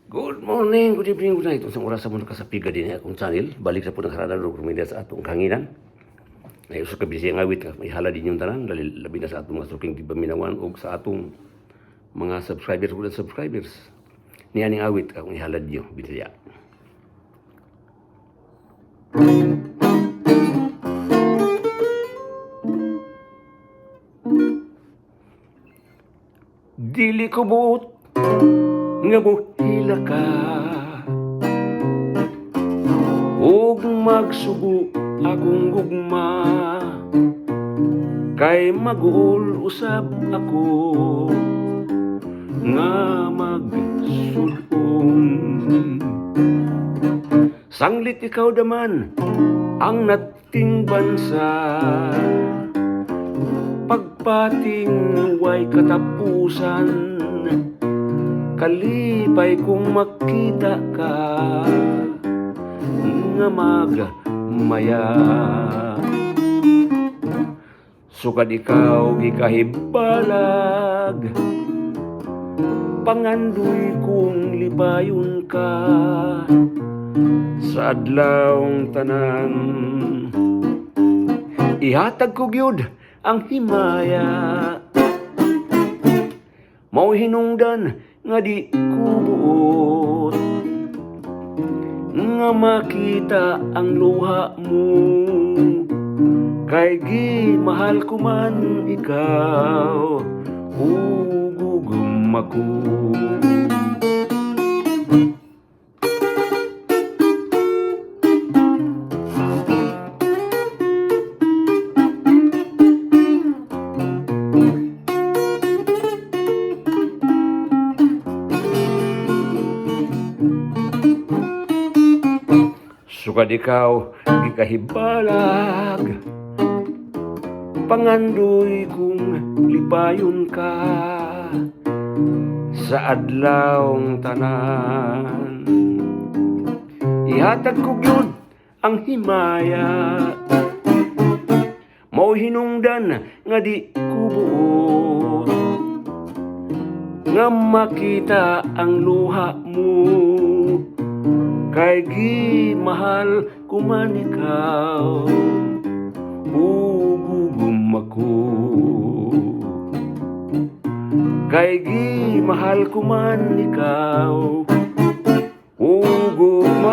Good morning, good evening, good night. Unsang oras sa muna kasapiga din akong channel. Balik sa po ng haradan ng media sa atong kanginan. Ay uso ka bisig ang awit, may hala din yung tanan, labi na sa atong mga suking gibaminawan o sa atong mga subscribers o subscribers. Niya ning awit akong ihalad niyo, bisaya. Dili ko buot nga buhila ka ug magsugo akong gugma kay mag-uul usab ako nga magsudong sanglit ikaw daman ang nating bansa pagpating way katapusan kalipay kung makita ka nga magmaya sukad ikaw gikahibalag pangandoy kung lipayon ka sa adlawng tanan ihatag ko gyud ang himaya mao hinungdan nga di kubuot nga makita ang luha mo kay gimahal ko man ikaw ugugum ako sukad ikaw gikahibalag pangandoy kung lipayon ka sa adlawng tanan ihatag ko gyud ang himaya mao hinungdan nga di kubuot nga makita ang luha mo kay gimahal ko man ikaw ugugum ako kay gimahal ko man ikaw ugugum